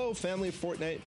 Hello, family of Fortnite.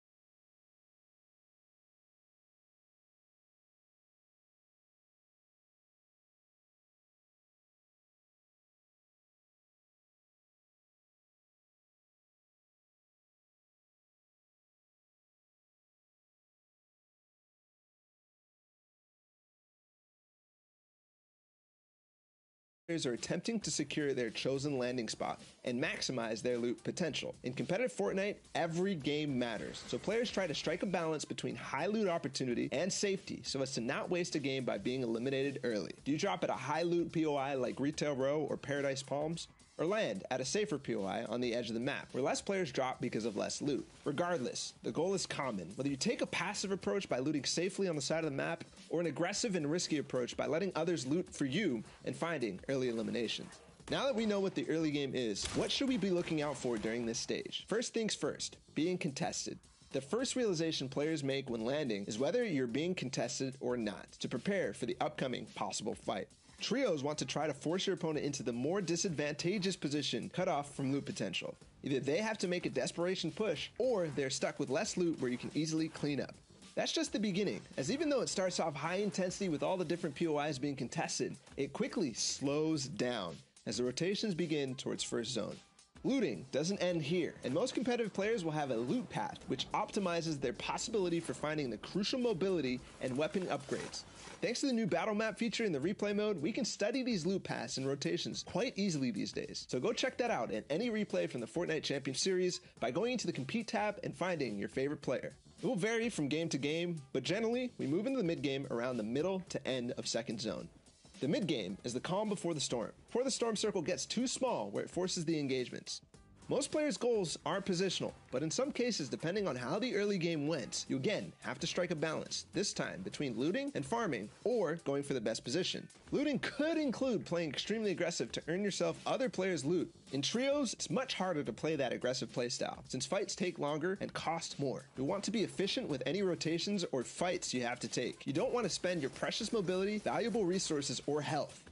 Players are attempting to secure their chosen landing spot and maximize their loot potential. In competitive Fortnite, every game matters, so players try to strike a balance between high loot opportunity and safety so as to not waste a game by being eliminated early. Do you drop at a high loot POI like Retail Row or Paradise Palms? Or land at a safer POI on the edge of the map, where less players drop because of less loot. Regardless, the goal is common, whether you take a passive approach by looting safely on the side of the map, or an aggressive and risky approach by letting others loot for you and finding early eliminations. Now that we know what the early game is, what should we be looking out for during this stage? First things first, being contested. The first realization players make when landing is whether you're being contested or not, to prepare for the upcoming possible fight. Trios want to try to force your opponent into the more disadvantageous position cut off from loot potential. Either they have to make a desperation push, or they're stuck with less loot where you can easily clean up. That's just the beginning, as even though it starts off high intensity with all the different POIs being contested, it quickly slows down as the rotations begin towards first zone. Looting doesn't end here, and most competitive players will have a loot path, which optimizes their possibility for finding the crucial mobility and weapon upgrades. Thanks to the new battle map feature in the replay mode, we can study these loot paths and rotations quite easily these days. So go check that out in any replay from the Fortnite Champion Series by going into the Compete tab and finding your favorite player. It will vary from game to game, but generally, we move into the mid-game around the middle to end of second zone. The mid-game is the calm before the storm circle gets too small where it forces the engagements. Most players' goals aren't positional, but in some cases, depending on how the early game went, you again have to strike a balance, this time between looting and farming, or going for the best position. Looting could include playing extremely aggressive to earn yourself other players' loot. In trios, it's much harder to play that aggressive playstyle, since fights take longer and cost more. You want to be efficient with any rotations or fights you have to take. You don't want to spend your precious mobility, valuable resources, or health.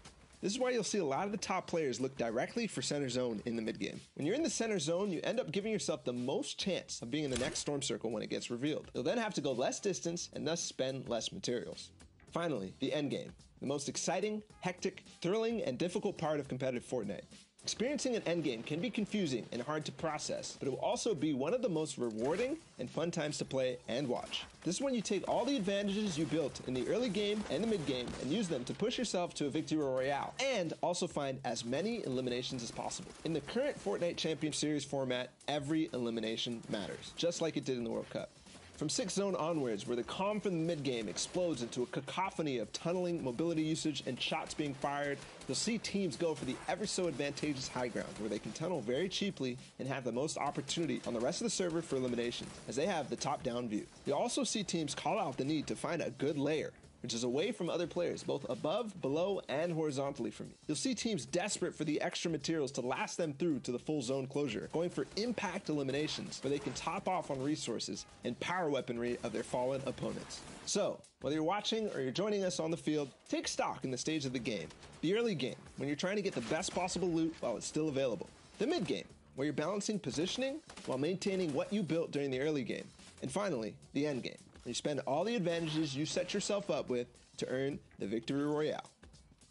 This is why you'll see a lot of the top players look directly for center zone in the mid-game. When you're in the center zone, you end up giving yourself the most chance of being in the next storm circle when it gets revealed. You'll then have to go less distance and thus spend less materials. Finally, the end game, the most exciting, hectic, thrilling, and difficult part of competitive Fortnite. Experiencing an endgame can be confusing and hard to process, but it will also be one of the most rewarding and fun times to play and watch. This is when you take all the advantages you built in the early game and the mid game and use them to push yourself to a victory royale, and also find as many eliminations as possible. In the current Fortnite Champion Series format, every elimination matters, just like it did in the World Cup. From 6th zone onwards, where the calm from the mid-game explodes into a cacophony of tunneling, mobility usage, and shots being fired, you'll see teams go for the ever-so-advantageous high ground, where they can tunnel very cheaply and have the most opportunity on the rest of the server for elimination, as they have the top-down view. You'll also see teams call out the need to find a good layer, which is away from other players, both above, below, and horizontally from you. You'll see teams desperate for the extra materials to last them through to the full zone closure, going for impact eliminations, where they can top off on resources and power weaponry of their fallen opponents. So, whether you're watching or you're joining us on the field, take stock in the stage of the game. The early game, when you're trying to get the best possible loot while it's still available. The mid game, where you're balancing positioning while maintaining what you built during the early game. And finally, the end game, where you spend all the advantages you set yourself up with to earn the victory royale.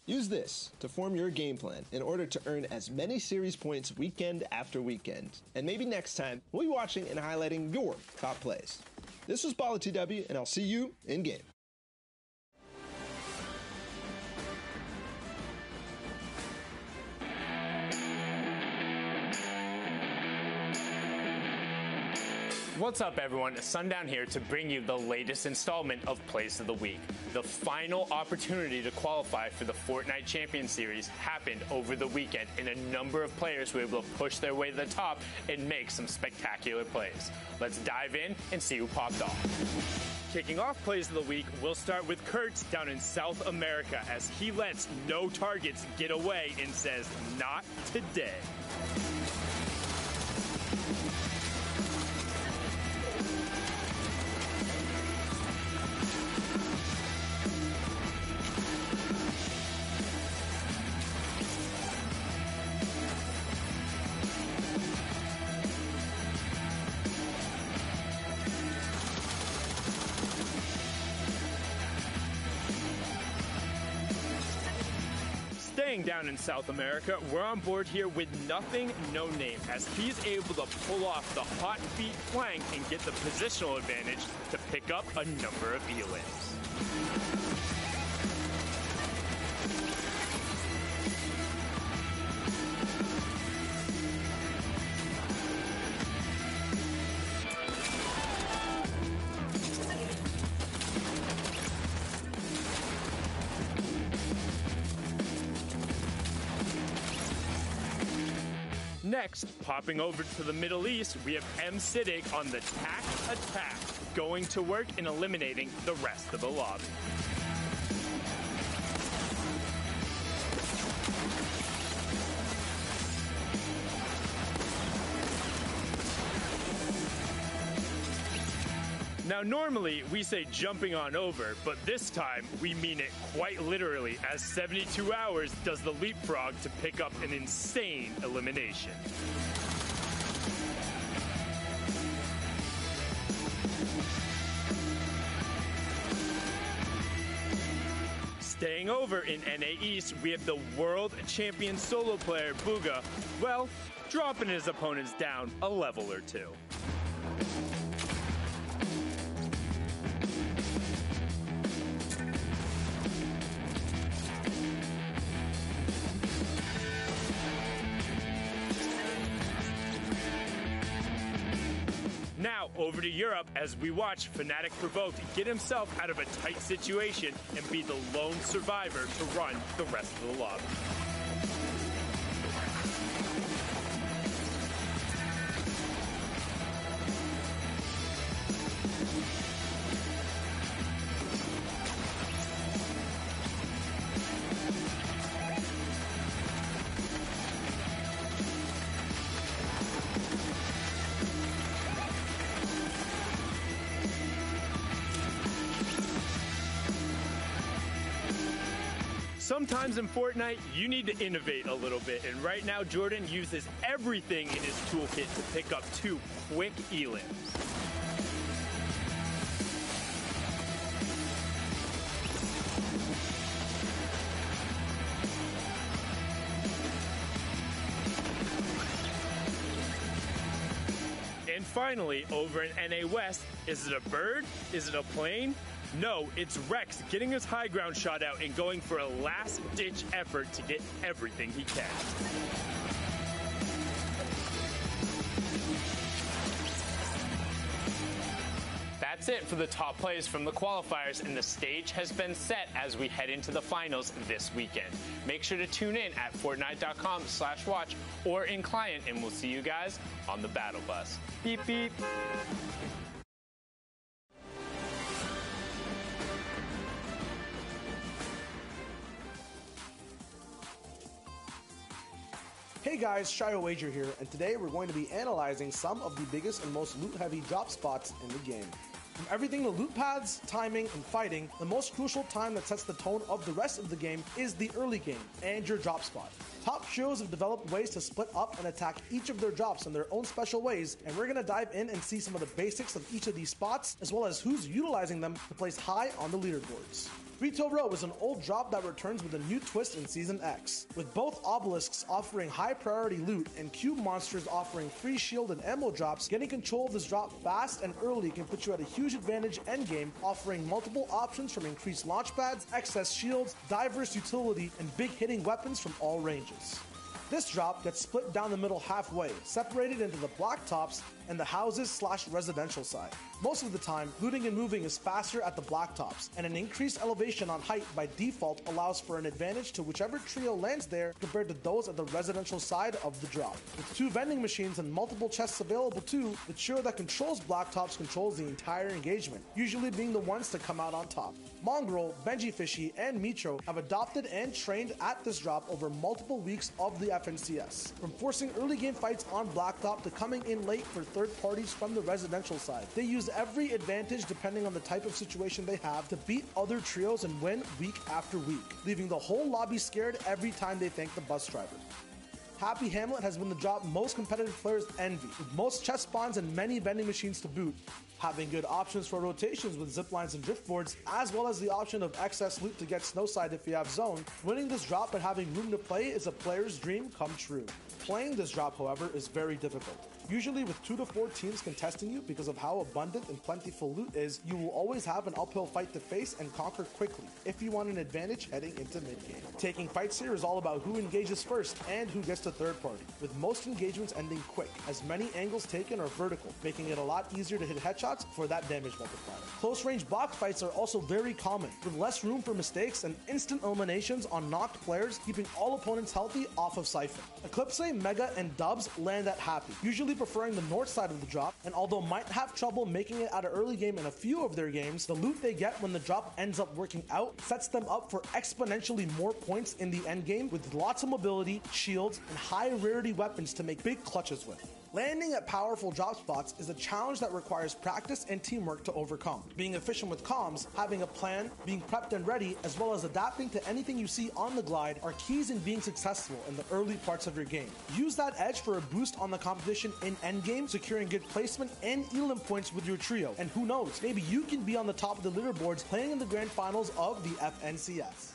Use this to form your game plan in order to earn as many series points weekend after weekend. And maybe next time, we'll be watching and highlighting your top plays. This was BallaTW, and I'll see you in game. What's up, everyone? Sundown here to bring you the latest installment of Plays of the Week. The final opportunity to qualify for the Fortnite Champion Series happened over the weekend, and a number of players were able to push their way to the top and make some spectacular plays. Let's dive in and see who popped off. Kicking off Plays of the Week, we'll start with Kurt down in South America as he lets no targets get away and says, "Not today." Staying down in South America, we're on board here with Nothing No Name, as he's able to pull off the hot feet flank and get the positional advantage to pick up a number of elims. Next, popping over to the Middle East, we have M. Siddiq on the Tac Attack, going to work and eliminating the rest of the lobby. Now normally we say jumping on over, but this time we mean it quite literally, as 72 hours does the leapfrog to pick up an insane elimination. Staying over in NA East, we have the world champion solo player Booga, well, dropping his opponents down a level or two. Now, over to Europe as we watch Fnatic Provoked get himself out of a tight situation and be the lone survivor to run the rest of the lobby. Sometimes in Fortnite, you need to innovate a little bit, and right now Jordan uses everything in his toolkit to pick up 2 quick elims. And finally, over in NA West, is it a bird? Is it a plane? No, it's Rex getting his high ground shot out and going for a last-ditch effort to get everything he can. That's it for the top plays from the qualifiers, and the stage has been set as we head into the finals this weekend. Make sure to tune in at Fortnite.com/watch or in client, and we'll see you guys on the battle bus. Beep, beep. Hey guys, Shio Wager here, and today we're going to be analyzing some of the biggest and most loot-heavy drop spots in the game. From everything to loot pads, timing, and fighting, the most crucial time that sets the tone of the rest of the game is the early game and your drop spot. Top trios have developed ways to split up and attack each of their drops in their own special ways, and we're going to dive in and see some of the basics of each of these spots, as well as who's utilizing them to place high on the leaderboards. Retail Row is an old drop that returns with a new twist in Season X, with both obelisks offering high priority loot and cube monsters offering free shield and ammo drops. Getting control of this drop fast and early can put you at a huge advantage endgame, offering multiple options from increased launch pads, excess shields, diverse utility, and big hitting weapons from all ranges. This drop gets split down the middle halfway, separated into the block tops and the houses/residential side. Most of the time, looting and moving is faster at the block tops, and an increased elevation on height by default allows for an advantage to whichever trio lands there compared to those at the residential side of the drop. With 2 vending machines and multiple chests available too, the trio that controls block tops controls the entire engagement, usually being the ones to come out on top. Mongrel, Benji Fishy, and Mitro have adopted and trained at this drop over multiple weeks of the FNCS, from forcing early game fights on blacktop to coming in late for third parties from the residential side. They use every advantage depending on the type of situation they have to beat other trios and win week after week, leaving the whole lobby scared every time they thank the bus driver. Happy Hamlet has been the drop most competitive players envy, with most chest spawns and many vending machines to boot. Having good options for rotations with ziplines and driftboards, as well as the option of excess loot to get snowside if you have zone, winning this drop and having room to play is a player's dream come true. Playing this drop, however, is very difficult. Usually with 2 to 4 teams contesting you because of how abundant and plentiful loot is, you will always have an uphill fight to face and conquer quickly if you want an advantage heading into mid-game. Taking fights here is all about who engages first and who gets to third party, with most engagements ending quick, as many angles taken are vertical, making it a lot easier to hit headshots for that damage multiplier. Close range box fights are also very common, with less room for mistakes and instant eliminations on knocked players, keeping all opponents healthy off of Siphon. Eclipse, Mega, and Dubs land at Happy, usually preferring the north side of the drop, and although might have trouble making it out of early game in a few of their games, the loot they get when the drop ends up working out sets them up for exponentially more points in the end game with lots of mobility, shields, and high rarity weapons to make big clutches with. Landing at powerful drop spots is a challenge that requires practice and teamwork to overcome. Being efficient with comms, having a plan, being prepped and ready, as well as adapting to anything you see on the glide are keys in being successful in the early parts of your game. Use that edge for a boost on the competition in endgame, securing good placement and elim points with your trio. And who knows, maybe you can be on the top of the leaderboards playing in the grand finals of the FNCS.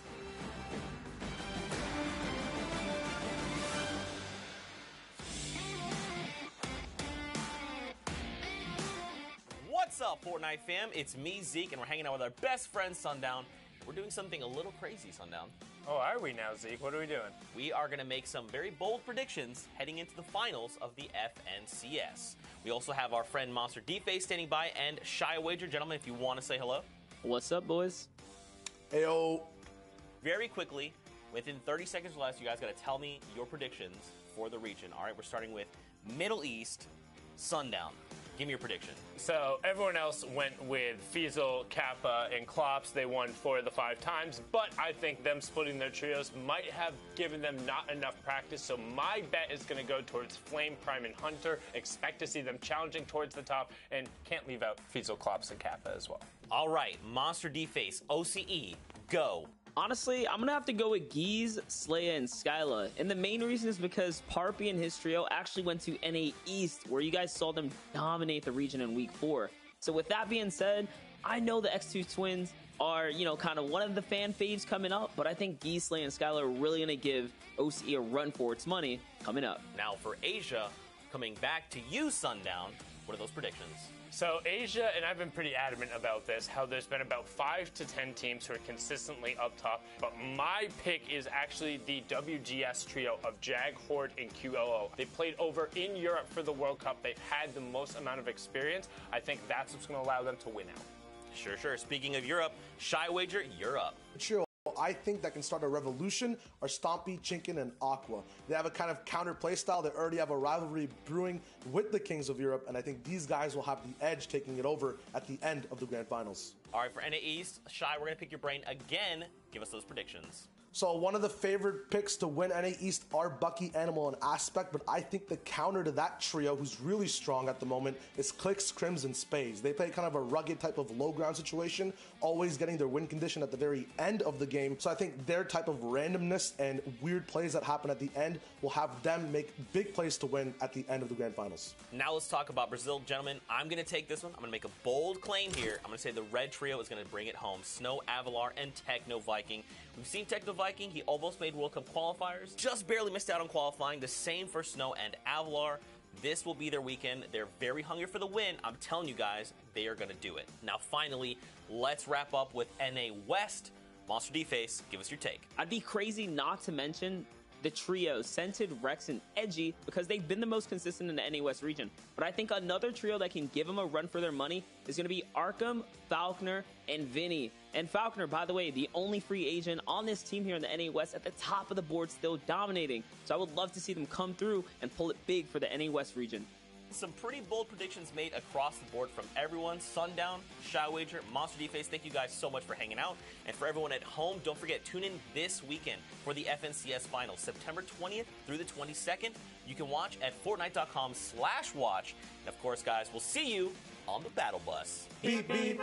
What's up, Fortnite fam? It's me, Zeke, and we're hanging out with our best friend, Sundown. We're doing something a little crazy, Sundown. Oh, are we now, Zeke? What are we doing? We are going to make some very bold predictions heading into the finals of the FNCS. We also have our friend Monster D-Face standing by and Shy Wager. Gentlemen, if you want to say hello. What's up, boys? Heyo. Very quickly, within 30 seconds or less, you guys got to tell me your predictions for the region. All right, we're starting with Middle East, Sundown. Give me your prediction. So everyone else went with Fiesel, Kappa, and Klops. They won 4 of the 5 times, but I think them splitting their trios might have given them not enough practice, so my bet is going to go towards Flame, Prime, and Hunter. Expect to see them challenging towards the top, and can't leave out Fiesel, Klops, and Kappa as well. All right, Monster D-Face, OCE, go. Honestly, I'm going to have to go with Geese, Slaya, and Skyla. And the main reason is because Parpy and his trio actually went to NA East, where you guys saw them dominate the region in Week 4. So with that being said, I know the X2 twins are, kind of one of the fan faves coming up, but I think Geese, Slaya, and Skyla are really going to give OCE a run for its money coming up. Now for Asia, coming back to you, Sundown, what are those predictions? So Asia, and I've been pretty adamant about this, how there's been about 5 to 10 teams who are consistently up top, but my pick is actually the WGS trio of Jag, Horde, and QLO. They played over in Europe for the World Cup. They've had the most amount of experience. I think that's what's going to allow them to win out. Sure. Speaking of Europe, Shy Wager, you're up. Trio I think that can start a revolution are Stompy, Chinkin, and Aqua. They have a kind of counter play style. They already have a rivalry brewing with the Kings of Europe, and I think these guys will have the edge taking it over at the end of the Grand Finals. All right, for NA East, Shy, we're going to pick your brain again. Give us those predictions. So one of the favorite picks to win NA East are Bucky, Animal, and Aspect, but I think the counter to that trio, who's really strong at the moment, is Clicks, Crims, and Spades. They play kind of a rugged type of low ground situation, always getting their win condition at the very end of the game. So I think their type of randomness and weird plays that happen at the end will have them make big plays to win at the end of the Grand Finals. Now let's talk about Brazil. Gentlemen, I'm going to take this one. I'm going to make a bold claim here. I'm going to say the red trio is going to bring it home. Snow, Avalar, and Techno Viking. We've seen Techno Viking. He almost made World Cup qualifiers. Just barely missed out on qualifying. The same for Snow and Avalar. This will be their weekend. They're very hungry for the win. I'm telling you guys, they are going to do it. Now, finally, let's wrap up with NA West. Monster D-Face, give us your take. I'd be crazy not to mention the trio, Scented, Rex, and Edgy, because they've been the most consistent in the NA West region. But I think another trio that can give them a run for their money is going to be Arkham, Falconer, and Vinny. And Falconer, by the way, the only free agent on this team here in the NA West, at the top of the board, still dominating. So I would love to see them come through and pull it big for the NA West region. Some pretty bold predictions made across the board from everyone. Sundown, Shy Wager, Monster D-Face, thank you guys so much for hanging out. And for everyone at home, don't forget, tune in this weekend for the FNCS Finals, September 20th through the 22nd. You can watch at Fortnite.com/watch. And of course, guys, we'll see you on the Battle Bus. Beep, beep.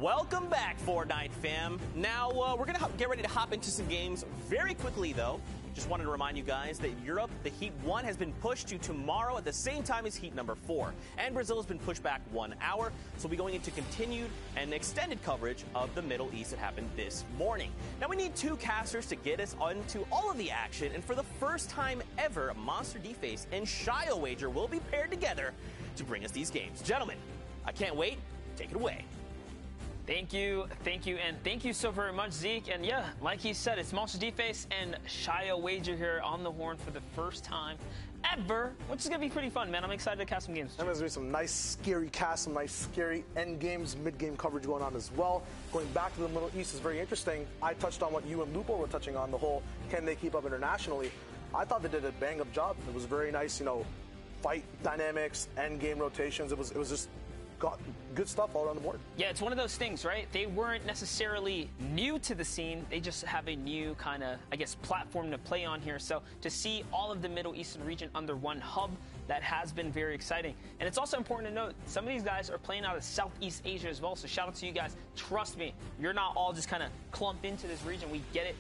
Welcome back, Fortnite fam. Now, we're going to get ready to hop into some games very quickly, though. Just wanted to remind you guys that Europe, the Heat 1 has been pushed to tomorrow at the same time as Heat number 4. And Brazil has been pushed back 1 hour. So we'll be going into continued and extended coverage of the Middle East that happened this morning. Now, we need 2 casters to get us onto all of the action. And for the first time ever, Monster D-Face and Shio Wager will be paired together to bring us these games. Gentlemen, I can't wait. Take it away. Thank you, and thank you so very much, Zeke. And yeah, like he said, it's Monster D-Face and Shio Wager here on the horn for the first time ever, which is going to be pretty fun, man. I'm excited to cast some games. And there's going to be some nice, scary casts, some nice, scary end games, mid-game coverage going on as well. Going back to the Middle East is very interesting. I touched on what you and Lupo were touching on, the whole can they keep up internationally. I thought they did a bang-up job. It was very nice, fight dynamics, end game rotations. It was just got good stuff all around the board. Yeah, it's one of those things, right? They weren't necessarily new to the scene. They just have a new kind of, platform to play on here. So to see all of the Middle Eastern region under one hub, that has been very exciting. And it's also important to note, some of these guys are playing out of Southeast Asia as well. So shout out to you guys. Trust me, you're not all just kind of clumped into this region. We get it.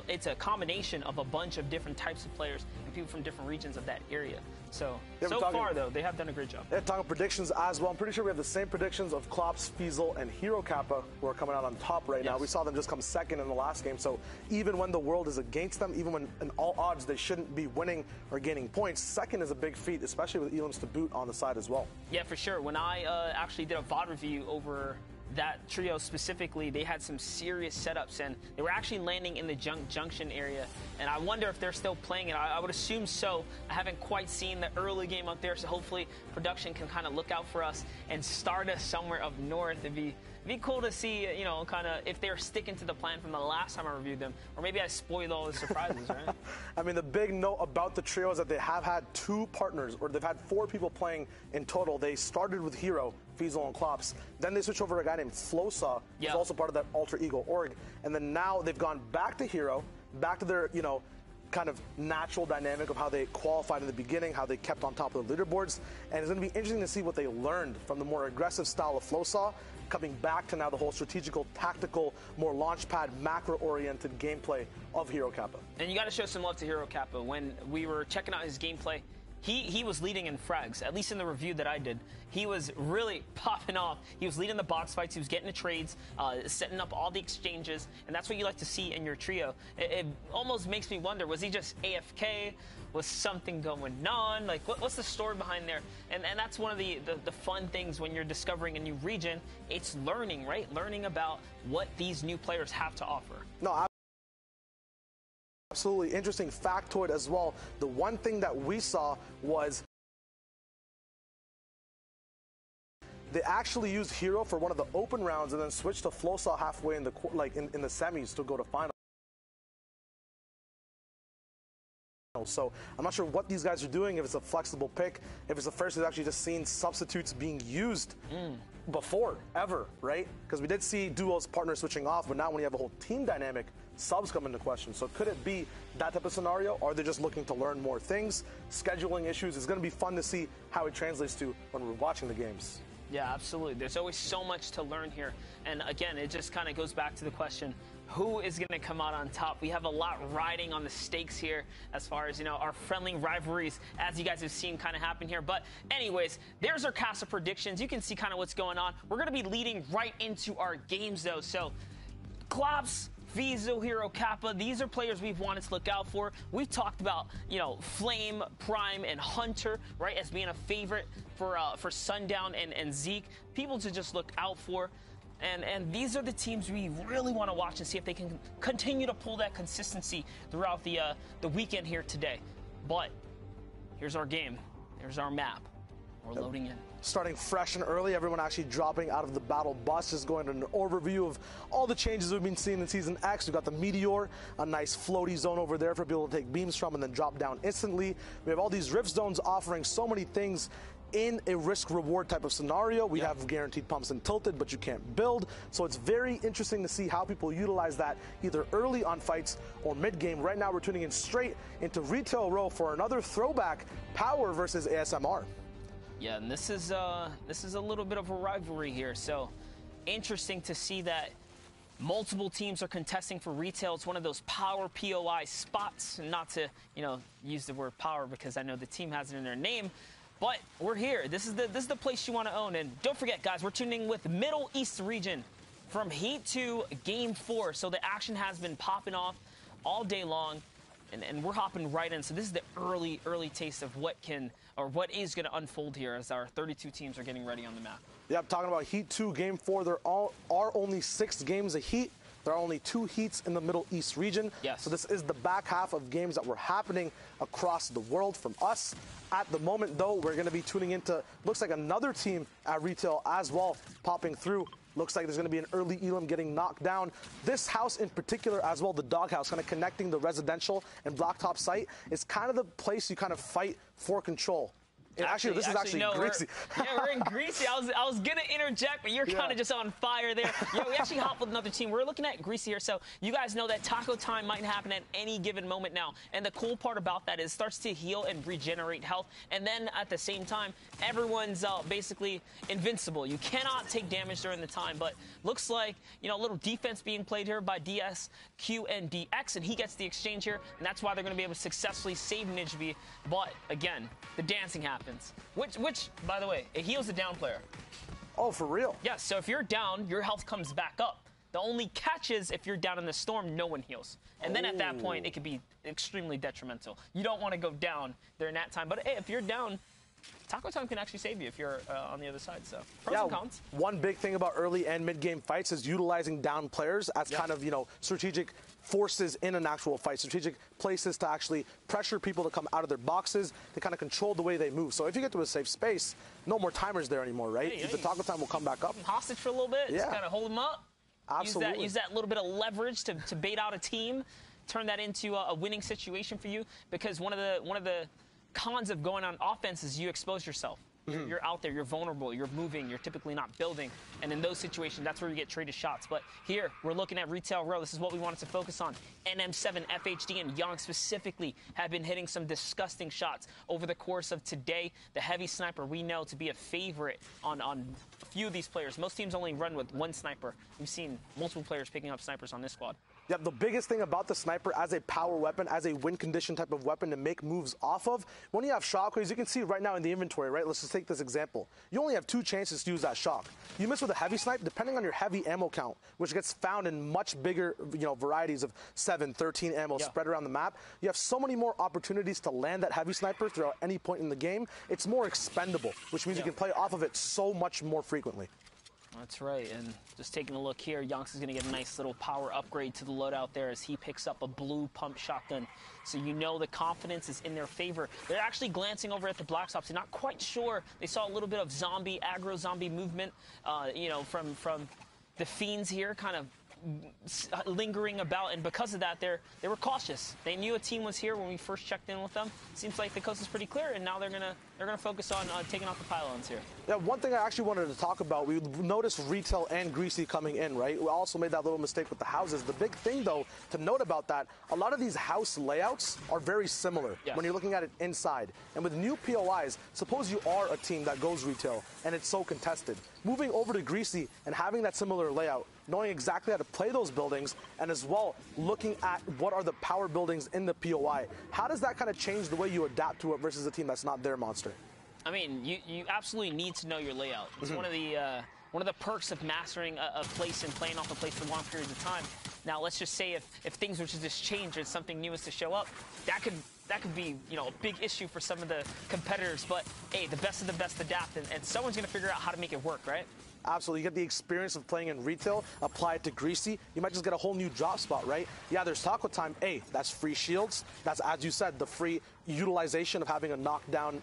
It's a combination of a bunch of different types of players and people from different regions of that area. So far, though, they have done a great job. Yeah, talking predictions as well. I'm pretty sure we have the same predictions of Klops, Fiesel, and Hero Kappa who are coming out on top right now. We saw them just come second in the last game. So even when the world is against them, even when in all odds they shouldn't be winning or gaining points, second is a big feat, especially with Elam's to boot on the side as well. Yeah, for sure. When I actually did a VOD review over that trio specifically, they had some serious setups, and they were actually landing in the junction area. And I wonder if they're still playing it. I would assume so. I haven't quite seen the early game up there, so hopefully production can kind of look out for us and start us somewhere up north. It'd be cool to see, kind of if they're sticking to the plan from the last time I reviewed them, or maybe I spoiled all the surprises, right? I mean, the big note about the trio is that they have had 2 partners, or they've had 4 people playing in total. They started with Hero, Fiesel, and Klops. Then they switched over to a guy named Flosaw, who's also part of that Alter Ego org. And then now they've gone back to Hero, back to their, kind of natural dynamic of how they qualified in the beginning, how they kept on top of the leaderboards. And it's going to be interesting to see what they learned from the more aggressive style of Flosaw, coming back to now the whole strategical, tactical, more launchpad, macro-oriented gameplay of Hero Kappa. And you got to show some love to Hero Kappa. When we were checking out his gameplay, he was leading in frags, at least in the review that I did. He was really popping off. He was leading the box fights. He was getting the trades, setting up all the exchanges, and that's what you like to see in your trio. It almost makes me wonder, was he just AFK? Was something going on? Like, what's the story behind there? And that's one of the fun things when you're discovering a new region. It's learning, right? Learning about what these new players have to offer. No, absolutely interesting factoid as well. The one thing that we saw was they actually used Hero for one of the open rounds and then switched to Flosaw halfway in the in the semis to go to final. So I'm not sure what these guys are doing, if it's a flexible pick, if it's the first we've actually just seen substitutes being used before, ever, right? Because we did see duos, partners switching off, but now when you have a whole team dynamic, subs come into question. So could it be that type of scenario? Or are they just looking to learn more things? Scheduling issues. It's going to be fun to see how it translates to when we're watching the games. Yeah, absolutely. There's always so much to learn here. And again, it just kind of goes back to the question, who is going to come out on top? We have a lot riding on the stakes here as far as, our friendly rivalries, as you guys have seen kind of happen here. But anyways, there's our cast of predictions. You can see kind of what's going on. We're going to be leading right into our games, though. So, Klops, Fiesel, Hero Kappa, these are players we've wanted to look out for. We've talked about, Flame, Prime, and Hunter, right, as being a favorite for Sundown and Zeke. People to just look out for. And these are the teams we really want to watch and see if they can continue to pull that consistency throughout the weekend here today. But here's our game. There's our map. We're loading in. Starting fresh and early, everyone actually dropping out of the battle bus, just going to an overview of all the changes we've been seeing in Season X. We've got the Meteor, a nice floaty zone over there for people to take beams from and then drop down instantly. We have all these rift zones offering so many things in a risk-reward type of scenario. We have guaranteed pumps and tilted, but you can't build. So it's very interesting to see how people utilize that either early on fights or mid-game. Right now, we're tuning in straight into Retail Row for another throwback, Power versus ASMR. Yeah, and this is a little bit of a rivalry here. So interesting to see that multiple teams are contesting for retail. It's one of those power POI spots, and not to, use the word power because I know the team has it in their name, but we're here. This is the place you want to own. And don't forget, guys, we're tuning in with Middle East region from Heat 2 Game 4. So the action has been popping off all day long, and we're hopping right in. So this is the early taste of what is going to unfold here as our 32 teams are getting ready on the map. Yep, talking about Heat 2 Game 4, there are only 6 games of Heat. There are only 2 Heats in the Middle East region. Yes. So this is the back half of games that were happening across the world from us. At the moment, though, we're going to be tuning into, looks like another team at retail as well, popping through. Looks like there's going to be an early Elam getting knocked down. This house in particular as well, the doghouse, kind of connecting the residential and blacktop site, is kind of the place you kind of fight for control. Actually, this is actually Greasy. We're in Greasy. I was going to interject, but you're kind of just on fire there. We actually hopped with another team. We're looking at Greasy here, so you guys know that taco time might happen at any given moment now. And the cool part about that is it starts to heal and regenerate health. And then at the same time, everyone's basically invincible. You cannot take damage during the time, but looks like, a little defense being played here by DSQ and DX, and he gets the exchange here, and that's why they're going to be able to successfully save Nijby. But again, the dancing happens. Which, by the way, it heals the down player. Oh, for real? Yes, so if you're down, your health comes back up. The only catch is if you're down in the storm, no one heals. And then at that point, it could be extremely detrimental. You don't want to go down during that time. But hey, if you're down, taco time can actually save you if you're on the other side. So pros and cons. One big thing about early and mid-game fights is utilizing down players as kind of, strategic forces in an actual fight, strategic places to actually pressure people to come out of their boxes, to kind of control the way they move. So if you get to a safe space, no more timers there anymore, right? The taco time will come back up. Hostage for a little bit, just kind of hold them up. Absolutely. Use that little bit of leverage to bait out a team, turn that into a winning situation for you, because one of the cons of going on offense is you expose yourself. You're out there, you're vulnerable, you're moving, you're typically not building. And in those situations, that's where you get traded shots. But here, we're looking at Retail Row. This is what we wanted to focus on. NM7, FHD, and Young specifically have been hitting some disgusting shots over the course of today. The heavy sniper we know to be a favorite on a few of these players. Most teams only run with one sniper. We've seen multiple players picking up snipers on this squad. Yeah, the biggest thing about the sniper as a power weapon, as a win condition type of weapon to make moves off of, when you have shockwaves, you can see right now in the inventory, right? Let's just take this example. You only have 2 chances to use that shock. You miss with a heavy snipe, depending on your heavy ammo count, which gets found in much bigger, varieties of 7, 13 ammo spread around the map. You have so many more opportunities to land that heavy sniper throughout any point in the game. It's more expendable, which means you can play off of it so much more frequently. That's right, and just taking a look here, Yonks is going to get a nice little power upgrade to the loadout there as he picks up a blue pump shotgun. So the confidence is in their favor. They're actually glancing over at the Black Ops. They're not quite sure. They saw a little bit of aggro zombie movement, from the Fiends here, kind of lingering about, and because of that, they were cautious. They knew a team was here when we first checked in with them. Seems like the coast is pretty clear, and now they're gonna focus on taking out the pylons here. Yeah, one thing I actually wanted to talk about, we noticed Retail and Greasy coming in, right? We also made that little mistake with the houses. The big thing, though, to note about that, a lot of these house layouts are very similar when you're looking at it inside. And with new POIs, suppose you are a team that goes Retail and it's so contested. Moving over to Greasy and having that similar layout, knowing exactly how to play those buildings, and as well looking at what are the power buildings in the POI. How does that kind of change the way you adapt to it versus a team that's not their monster? I mean, you absolutely need to know your layout. It's one of the perks of mastering a place and playing off a place for long periods of time. Now, let's just say if things were to just change and something new is to show up, that could be a big issue for some of the competitors. But hey, the best of the best adapt, and someone's going to figure out how to make it work, right? Absolutely. You get the experience of playing in Retail, apply it to Greasy. You might just get a whole new drop spot, right? Yeah, there's taco time. Hey, that's free shields. That's, as you said, the free utilization of having a knockdown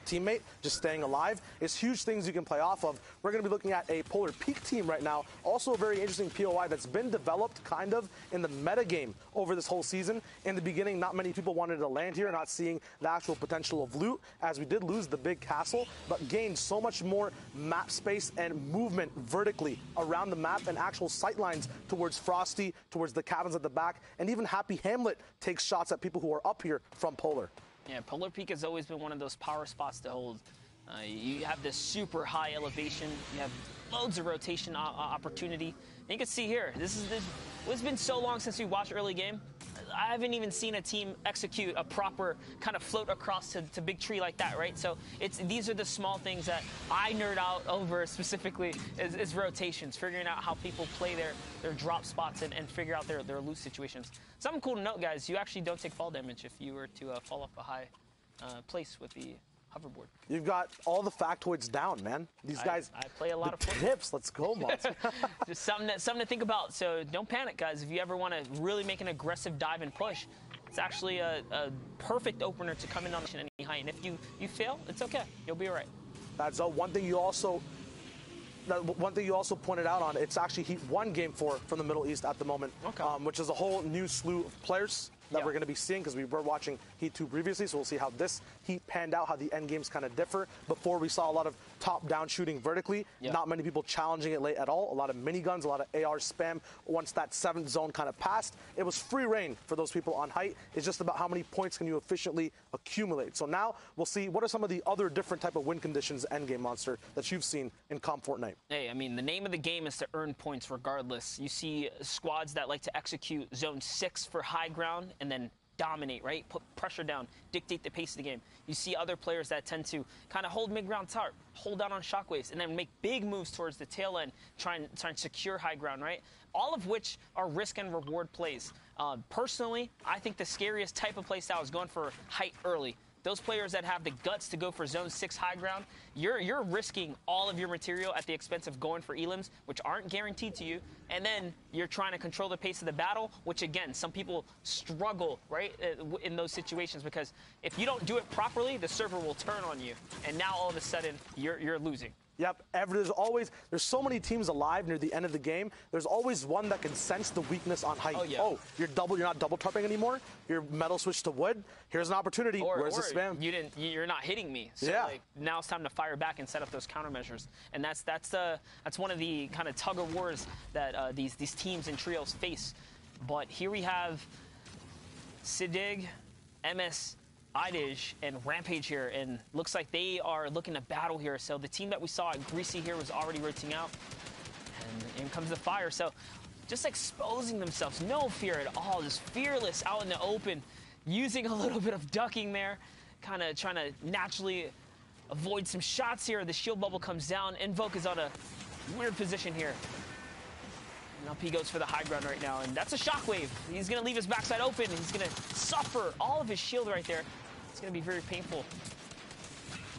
teammate just staying alive. It's huge things you can play off of. We're going to be looking at a Polar Peak team right now. Also a very interesting POI that's been developed kind of in the meta game over this whole season. In the beginning, not many people wanted to land here, not seeing the actual potential of loot, as we did lose the big castle, but gained so much more map space and movement vertically around the map and actual sight lines towards Frosty, towards the cabins at the back, and even Happy Hamlet takes shots at people who are up here from Polar. Yeah, Polar Peak has always been one of those power spots to hold. You have this super high elevation. You have loads of rotation opportunity. And you can see here, it's been so long since we watched early game. I haven't even seen a team execute a proper kind of float across to big tree like that, right? So these are the small things that I nerd out over specifically is rotations, figuring out how people play their drop spots and figure out their loot situations. Something cool to note, guys, you actually don't take fall damage if you were to fall off a high place with the hoverboard. You've got all the factoids down, man. These guys. I play a lot of Fortnite. Tips. Let's go, Mods. Just something to think about. So don't panic, guys. If you ever want to really make an aggressive dive and push, it's actually a perfect opener to come in on any height. And if you fail, it's okay. You'll be all right. That's one thing you also. One thing you also pointed out on, it's actually Heat 1 Game 4 from the Middle East at the moment, okay. Which is a whole new slew of players that we're going to be seeing because we were watching Heat 2 previously, so we'll see how this Heat panned out, how the end games kind of differ. Before we saw a lot of top-down shooting vertically, not many people challenging it late at all, a lot of miniguns, a lot of AR spam. Once that 7th zone kind of passed, it was free reign for those people on height. It's just about how many points can you efficiently accumulate. So now we'll see what are some of the other different type of win conditions endgame monster that you've seen in Comp Fortnite. Hey, I mean, the name of the game is to earn points regardless. You see squads that like to execute zone 6 for high ground and then dominate, right? Put pressure down, dictate the pace of the game. You see other players that tend to kind of hold mid-ground tarp, hold down on shockwaves, and then make big moves towards the tail end, try and secure high ground, right? All of which are risk and reward plays. Personally, I think the scariest type of play style is going for height early. Those players that have the guts to go for zone 6 high ground, you're risking all of your material at the expense of going for elims, which aren't guaranteed to you, and then you're trying to control the pace of the battle, which again, some people struggle, right, in those situations, because if you don't do it properly, the server will turn on you, and now all of a sudden, you're losing. Yep, there's so many teams alive near the end of the game. There's always one that can sense the weakness on height. Oh, yeah. Oh, you're not double tarping anymore. Your metal switched to wood. Here's an opportunity. Where's the spam? You're not hitting me. So like, now it's time to fire back and set up those countermeasures. And that's one of the kind of tug of wars that these teams and trios face. But here we have Sidig, MS Idij and Rampage here, and looks like they are looking to battle here. So the team that we saw at Greasy here was already rotating out, and in comes the fire. So just exposing themselves, no fear at all, just fearless out in the open, using a little bit of ducking there, kind of trying to naturally avoid some shots here. The shield bubble comes down. Invoke is on a weird position here. And up he goes for the high ground right now, and that's a shockwave. He's going to leave his backside open. He's going to suffer all of his shield right there. It's going to be very painful.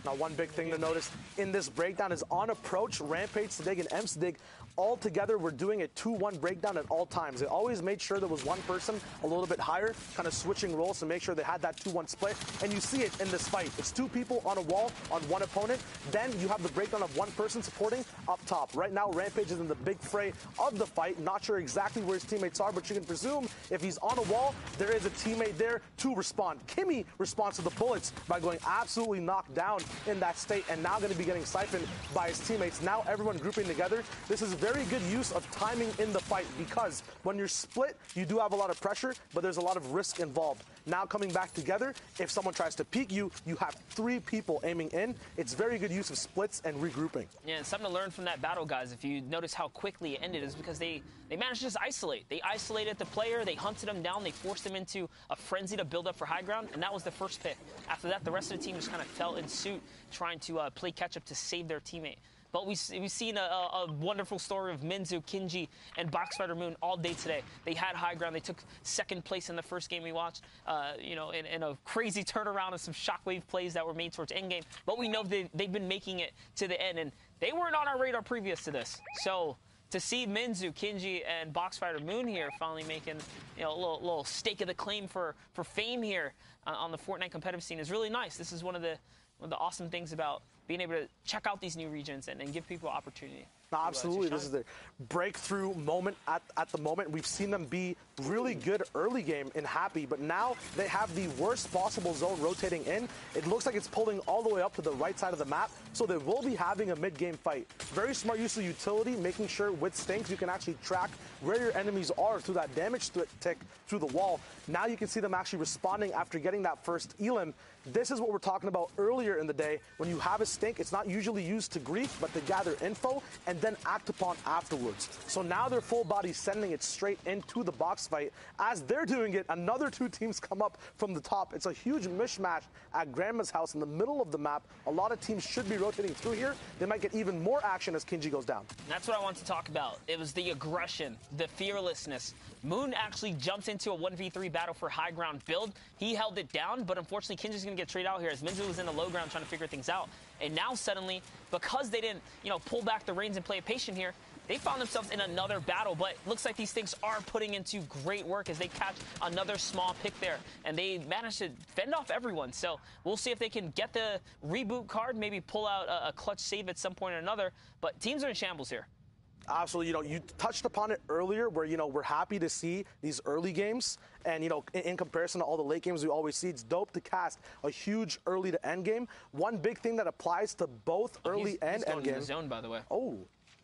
Now, one big thing to notice in this breakdown is on approach, Rampage, Sidig, and M-Sidig all together were doing a 2-1 breakdown at all times. They always made sure there was one person a little bit higher, kind of switching roles to make sure they had that 2-1 split. And you see it in this fight. It's 2 people on a wall on one opponent. Then you have the breakdown of one person supporting up top. Right now, Rampage is in the big fray of the fight. Not sure exactly where his teammates are, but you can presume if he's on a wall, there is a teammate there to respond. Kimmy responds to the bullets by going absolutely knocked down in that state, and now going to be getting siphoned by his teammates. Now everyone grouping together. This is very good use of timing in the fight, because when you're split, you do have a lot of pressure, but there's a lot of risk involved. Now coming back together, if someone tries to peek you, you have 3 people aiming in. It's very good use of splits and regrouping. Yeah, and something to learn from that battle, guys. If you notice how quickly it ended, is because they managed to just isolate. They isolated the player, they hunted him down, they forced him into a frenzy to build up for high ground, and that was the first pick. After that, the rest of the team just kind of fell in suit, trying to play catch-up to save their teammate. But we've seen a wonderful story of Minzu, Kinji, and Boxfighter Moon all day today. They had high ground. They took 2nd place in the first game we watched, in a crazy turnaround and some shockwave plays that were made towards endgame. But we know they've been making it to the end, and they weren't on our radar previous to this. So to see Minzu, Kinji, and Boxfighter Moon here finally making a little stake of the claim for fame here on the Fortnite competitive scene is really nice. This is one of the awesome things about being able to check out these new regions and give people opportunity. No, absolutely. This is the breakthrough moment at the moment. We've seen them be really good early game in Happy, but now they have the worst possible zone rotating in. It looks like it's pulling all the way up to the right side of the map, so they will be having a mid-game fight. Very smart use of utility, making sure with Stinks you can actually track where your enemies are through that damage tick through the wall. Now you can see them actually responding after getting that first elim. This is what we're talking about earlier in the day when you have a stink, it's not usually used to grief, but to gather info and then act upon afterwards. So now their full body sending it straight into the box fight. As they're doing it, another two teams come up from the top. It's a huge mishmash at Grandma's house in the middle of the map. A lot of teams should be rotating through here. They might get even more action as Kinji goes down. That's what I want to talk about. It was the aggression, the fearlessness. Moon actually jumps into a 1v3 battle for high ground build. He held it down, but unfortunately Kinji's going to get traded out here as Minzu was in the low ground trying to figure things out. And now suddenly, because they didn't, pull back the reins and play it patient here, they found themselves in another battle, but looks like these things are putting into great work as they catch another small pick there. And they managed to fend off everyone. So we'll see if they can get the reboot card, maybe pull out a clutch save at some point or another. But teams are in shambles here. Absolutely. You touched upon it earlier where, we're happy to see these early games. And, in comparison to all the late games we always see, it's dope to cast a huge early to end game. One big thing that applies to both early and end game. In the zone, by the way.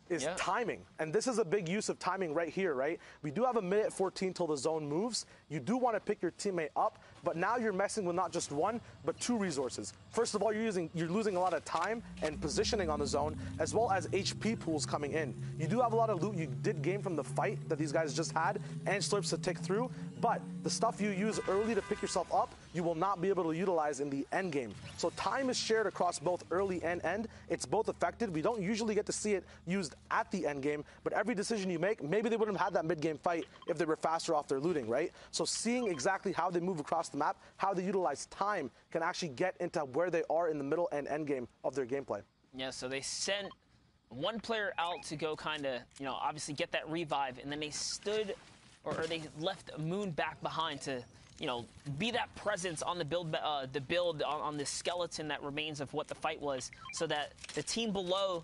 Is timing. And this is a big use of timing right here, right? We do have a minute 14 till the zone moves. You do want to pick your teammate up, but now you're messing with not just one, but two resources. First of all, you're losing a lot of time and positioning on the zone, as well as HP pools coming in. You do have a lot of loot you did gain from the fight that these guys just had, and slurps to tick through, but the stuff you use early to pick yourself up, you will not be able to utilize in the end game. So time is shared across both early and end. It's both effective. We don't usually get to see it used at the end game, but every decision you make, maybe they wouldn't have had that mid-game fight if they were faster off their looting, right? So seeing exactly how they move across the map, how they utilize time, can actually get into where they are in the middle and end game of their gameplay. Yeah, so they sent one player out to go kind of, obviously get that revive, and then they stood, or they left Moon back behind to, be that presence on the build on the skeleton that remains of what the fight was, so that the team below,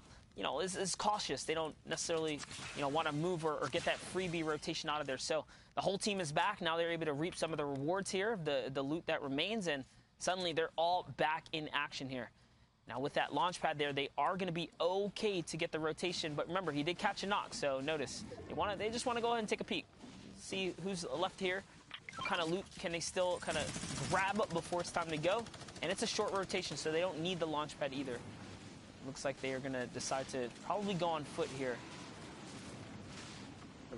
is cautious. They don't necessarily, want to move or get that freebie rotation out of there. So the whole team is back. Now they're able to reap some of the rewards here, the loot that remains, and suddenly they're all back in action here. Now with that launch pad there, they are going to be okay to get the rotation. But remember, he did catch a knock, so notice they just want to go ahead and take a peek, see who's left here. What kind of loot can they still kind of grab up before it's time to go? And it's a short rotation, so they don't need the launch pad either. Looks like they are going to decide to probably go on foot here.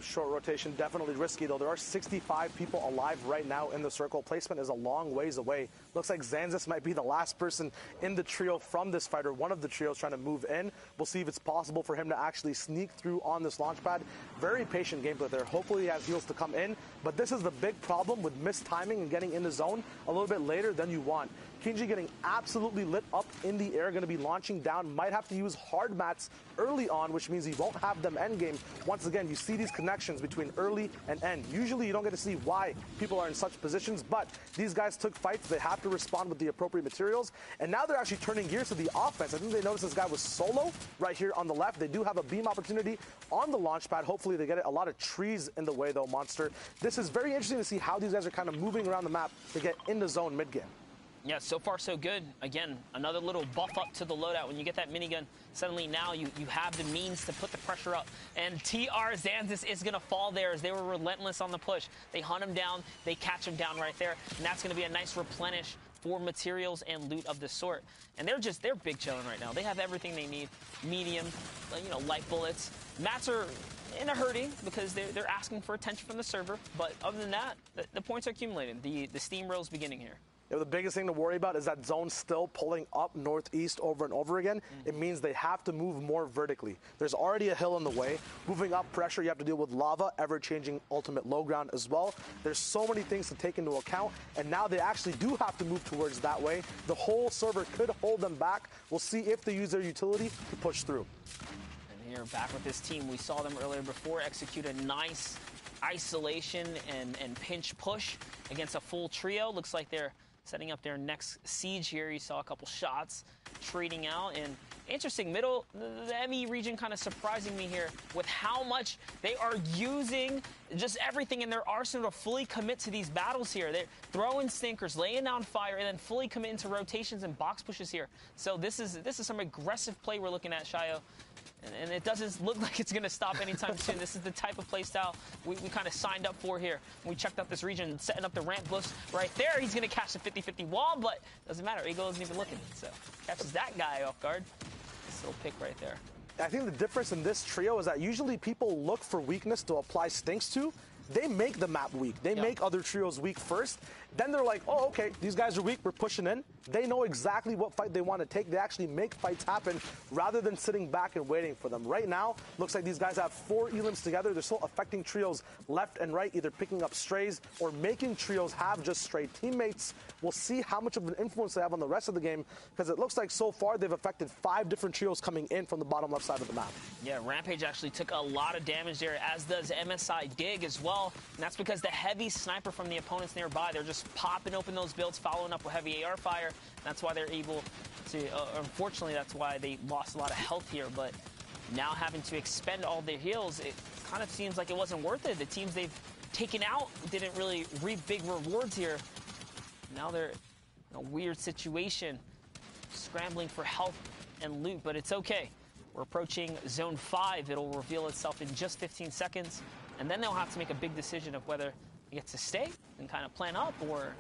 Short rotation, definitely risky, though. There are 65 people alive right now in the circle. Placement is a long ways away. Looks like Zanzis might be the last person in the trio from this fighter. One of the trios trying to move in. We'll see if it's possible for him to actually sneak through on this launch pad. Very patient gameplay there. Hopefully he has heals to come in. But this is the big problem with missed timing and getting in the zone a little bit later than you want. Kinji getting absolutely lit up in the air, going to be launching down. Might have to use hard mats early on, which means he won't have them end game. Once again, you see these connections between early and end. Usually you don't get to see why people are in such positions, but these guys took fights. They have to respond with the appropriate materials. And now they're actually turning gears to the offense. I think they noticed this guy was solo right here on the left. They do have a beam opportunity on the launch pad. Hopefully they get it. A lot of trees in the way, though, Monster. This is very interesting to see how these guys are kind of moving around the map to get in the zone mid-game. Yeah, so far so good. Again, another little buff up to the loadout. When you get that minigun, suddenly now you have the means to put the pressure up. And TR Zanzis is going to fall there as they were relentless on the push. They hunt him down, they catch him down right there, and that's going to be a nice replenish for materials and loot of the sort. And they're big chilling right now. They have everything they need. Medium, light bullets. Mats are in a hurting because they're asking for attention from the server. But other than that, the points are accumulating. The steamroll is beginning here. The biggest thing to worry about is that zone still pulling up northeast over and over again. It means they have to move more vertically. There's already a hill in the way. Moving up pressure, you have to deal with lava, ever-changing ultimate low ground as well. There's so many things to take into account, and now they actually do have to move towards that way. The whole server could hold them back. We'll see if they use their utility to push through. And here, back with this team, we saw them earlier before execute a nice isolation and pinch push against a full trio. Looks like they're setting up their next siege here. You saw a couple shots trading out, and interesting middle, the ME region kind of surprising me here with how much they are using just everything in their arsenal to fully commit to these battles here. They're throwing stinkers, laying down fire, and then fully commit into rotations and box pushes here. So this is some aggressive play we're looking at, Shayo. And it doesn't look like it's going to stop anytime soon. This is the type of playstyle we kind of signed up for here. We checked out this region, setting up the ramp boost right there. He's going to catch the 50-50 wall, but doesn't matter. Eagle isn't even looking. So catches that guy off guard. This little pick right there. I think the difference in this trio is that usually people look for weakness to apply stinks to. They make the map weak. They make other trios weak first. Then they're like, oh, okay, these guys are weak. We're pushing in. They know exactly what fight they want to take. They actually make fights happen rather than sitting back and waiting for them. Right now, looks like these guys have 4 elims together. They're still affecting trios left and right, either picking up strays or making trios have just stray teammates. We'll see how much of an influence they have on the rest of the game, because it looks like so far they've affected 5 different trios coming in from the bottom left side of the map. Yeah, Rampage actually took a lot of damage there, as does MSI Dig as well. And that's because the heavy sniper from the opponents nearby, they're just popping open those builds, following up with heavy AR fire. That's why they're able to, unfortunately, that's why they lost a lot of health here. But now having to expend all their heals, it kind of seems like it wasn't worth it. The teams they've taken out didn't really reap big rewards here. Now they're in a weird situation, scrambling for health and loot, but it's okay. We're approaching Zone 5. It'll reveal itself in just 15 seconds, and then they'll have to make a big decision of whether they get to stay and kind of plan up, or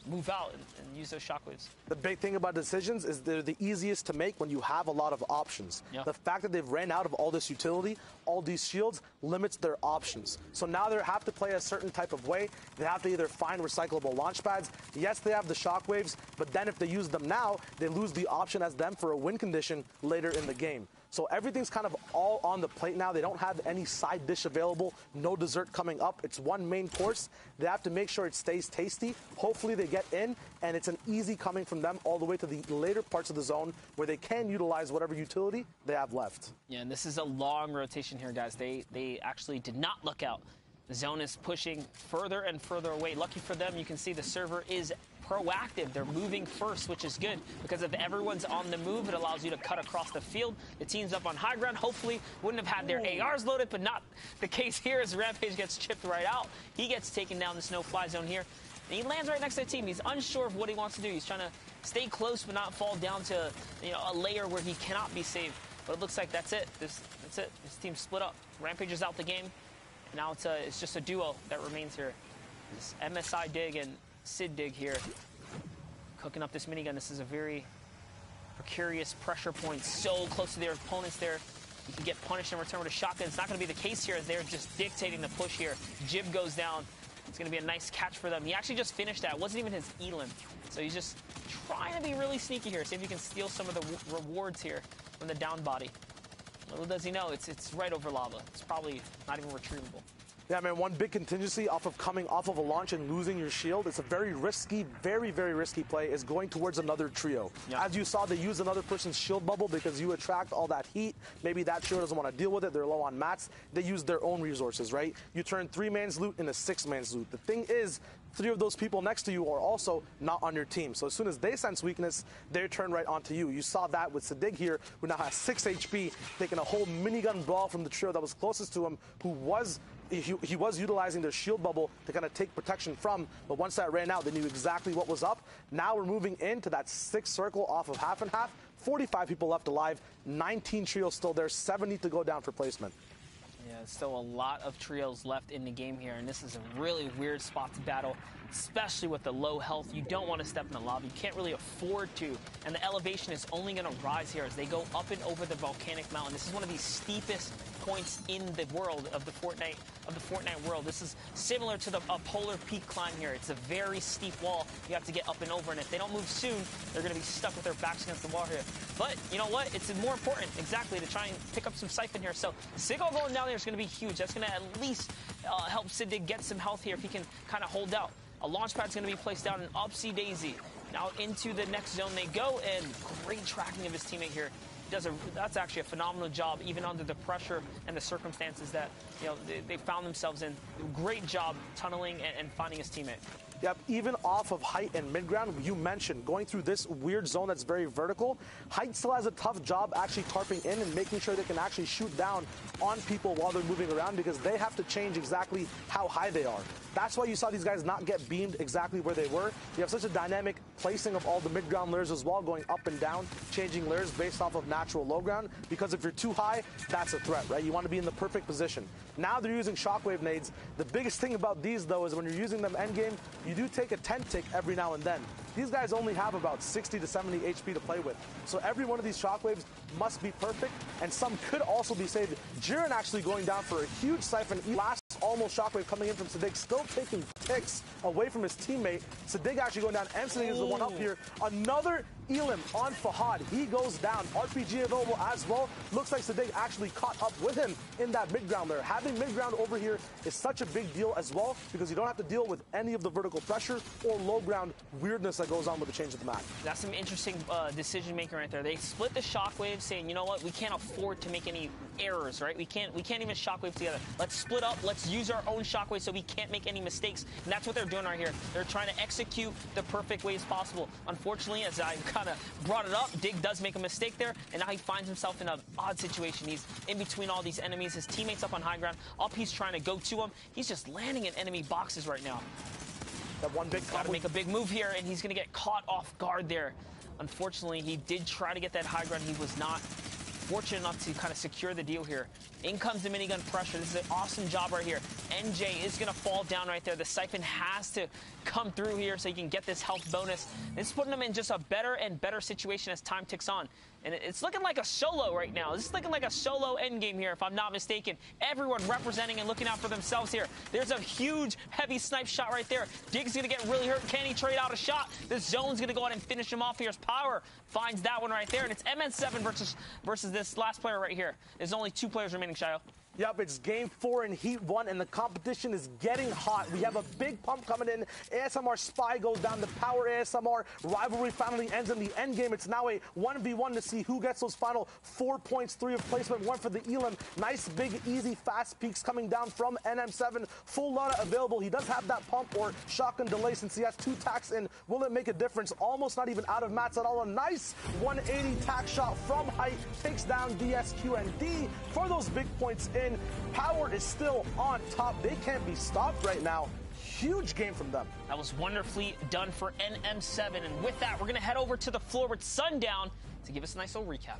move out and use those shockwaves. The big thing about decisions is they're the easiest to make when you have a lot of options. Yep. The fact that they've ran out of all this utility, all these shields, limits their options. So now they have to play a certain type of way. They have to either find recyclable launch pads. Yes, they have the shockwaves, but then if they use them now, they lose the option as them for a win condition later in the game. So everything's kind of all on the plate now. They don't have any side dish available, no dessert coming up. It's one main course. They have to make sure it stays tasty. Hopefully they get in, and it's an easy coming from them all the way to the later parts of the zone where they can utilize whatever utility they have left. Yeah, and this is a long rotation here, guys. They actually did not look out. The zone is pushing further and further away. Lucky for them, you can see the server is proactive. They're moving first, which is good, because if everyone's on the move, it allows you to cut across the field. The team's up on high ground. Hopefully wouldn't have had their ARs loaded, but not the case here, as Rampage gets chipped right out. He gets taken down this no-fly zone here, and he lands right next to the team. He's unsure of what he wants to do. He's trying to stay close but not fall down to a layer where he cannot be saved. But it looks like that's it. That's it. This team split up. Rampage is out the game. Now it's just a duo that remains here. This MSI Dig and Sid Dig here, cooking up this minigun. This is a very precarious pressure point, so close to their opponents there. You can get punished in return with a shotgun. It's not going to be the case here, as they're just dictating the push here. Jib goes down. It's going to be a nice catch for them. He actually just finished that. It wasn't even his elim. So he's just trying to be really sneaky here, see if he can steal some of the rewards here from the down body. Little does he know, it's right over lava. It's probably not even retrievable. Yeah, man, one big contingency off of coming off of a launch and losing your shield. It's a very risky, very, very risky play, is going towards another trio. Yep. As you saw, they use another person's shield bubble because you attract all that heat. Maybe that trio doesn't want to deal with it. They're low on mats. They use their own resources, right? You turn 3-man's loot into 6-man's loot. The thing is, 3 of those people next to you are also not on your team. So as soon as they sense weakness, they turn right onto you. You saw that with Sadig here, who now has 6 HP, taking a whole minigun brawl from the trio that was closest to him, who was he was utilizing their shield bubble to kind of take protection from, but once that ran out, they knew exactly what was up. Now we're moving into that 6 circle off of half and half. 45 people left alive, 19 trios still there, 7 need to go down for placement. Yeah, still a lot of trios left in the game here, and this is a really weird spot to battle, especially with the low health. You don't want to step in the lava. You can't really afford to, and the elevation is only going to rise here as they go up and over the volcanic mountain. This is one of the steepest points in the world of the Fortnite world. This is similar to a polar peak climb here. It's a very steep wall you have to get up and over, and if they don't move soon, they're going to be stuck with their backs against the wall here. But you know what? It's more important, exactly, to try and pick up some siphon here. So Sigil going down there is going to be huge. That's going to at least help Sid get some health here if he can kind of hold out. A launch pad's going to be placed down in Upsy Daisy. Now into the next zone they go, and great tracking of his teammate here. That's actually a phenomenal job, even under the pressure and the circumstances that they found themselves in. Great job tunneling and finding his teammate. Yep, even off of height and mid-ground, you mentioned going through this weird zone that's very vertical, height still has a tough job actually tarping in and making sure they can actually shoot down on people while they're moving around because they have to change exactly how high they are. That's why you saw these guys not get beamed exactly where they were. You have such a dynamic placing of all the mid-ground layers as well, going up and down, changing layers based off of natural low ground, because if you're too high, that's a threat, right? You want to be in the perfect position. Now they're using shockwave nades. The biggest thing about these, though, is when you're using them endgame, you do take a tent tick every now and then. These guys only have about 60 to 70 HP to play with. So every one of these shockwaves must be perfect, and some could also be saved. Jiren actually going down for a huge siphon. Last almost shockwave coming in from Sadiq, still taking ticks away from his teammate. Sadiq actually going down, and Sadiq is the one up here. Another Elim on Fahad. He goes down. RPG available as well. Looks like Sadiq actually caught up with him in that mid-ground there. Having mid-ground over here is such a big deal as well because you don't have to deal with any of the vertical pressure or low-ground weirdness that goes on with the change of the map. That's some interesting decision-making right there. They split the shockwaves saying, you know what, we can't afford to make any errors, right? We can't even shockwave together. Let's split up. Let's use our own shockwave so we can't make any mistakes. And that's what they're doing right here. They're trying to execute the perfect ways possible. Unfortunately, as I kind of brought it up, Dig does make a mistake there, and now he finds himself in an odd situation. He's in between all these enemies. His teammate's up on high ground. Up, he's trying to go to him. He's just landing in enemy boxes right now. That one big got to make a big move here, and he's going to get caught off guard there. Unfortunately, he did try to get that high ground. He was not fortunate enough to kind of secure the deal here. In comes the minigun pressure. This is an awesome job right here. NJ is going to fall down right there. The siphon has to come through here so he can get this health bonus. This is putting him in just a better and better situation as time ticks on. And it's looking like a solo right now. This is looking like a solo endgame here, if I'm not mistaken. Everyone representing and looking out for themselves here. There's a huge, heavy snipe shot right there. Dig's going to get really hurt. Can he trade out a shot? The zone's going to go out and finish him off here as Power finds that one right there. And it's MN7 versus this last player right here. There's only 2 players remaining, Shayo. Yep, it's game 4 in Heat 1, and the competition is getting hot. We have a big pump coming in. ASMR Spy goes down. The Power ASMR rivalry finally ends in the end game. It's now a 1v1 to see who gets those final 4 points, 3 of placement, 1 for the Elim. Nice, big, easy, fast peaks coming down from NM7. Full Lana available. He does have that pump or shotgun delay since he has 2 tacks in. Will it make a difference? Almost not even out of mats at all. A nice 180 tack shot from height. Takes down DSQ and D for those big points in. Power is still on top. They can't be stopped right now. Huge game from them. That was wonderfully done for NM7. And with that, we're going to head over to the floor with Sundown to give us a nice little recap.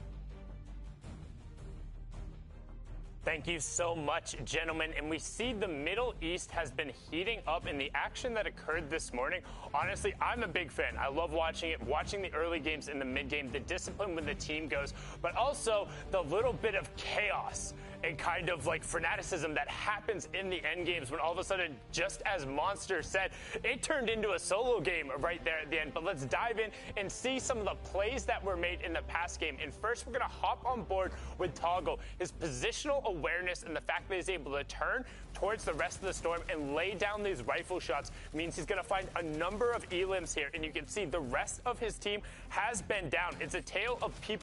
Thank you so much, gentlemen. And we see the Middle East has been heating up in the action that occurred this morning. Honestly, I'm a big fan. I love watching it, watching the early games and the mid game, the discipline when the team goes, but also the little bit of chaos and kind of like fanaticism that happens in the end games when all of a sudden, just as Monster said, it turned into a solo game right there at the end. But let's dive in and see some of the plays that were made in the past game. And first, we're going to hop on board with Toggle. His positional awareness and the fact that he's able to turn towards the rest of the storm and lay down these rifle shots means he's going to find a number of elims here. And you can see the rest of his team has been down. It's a tale of people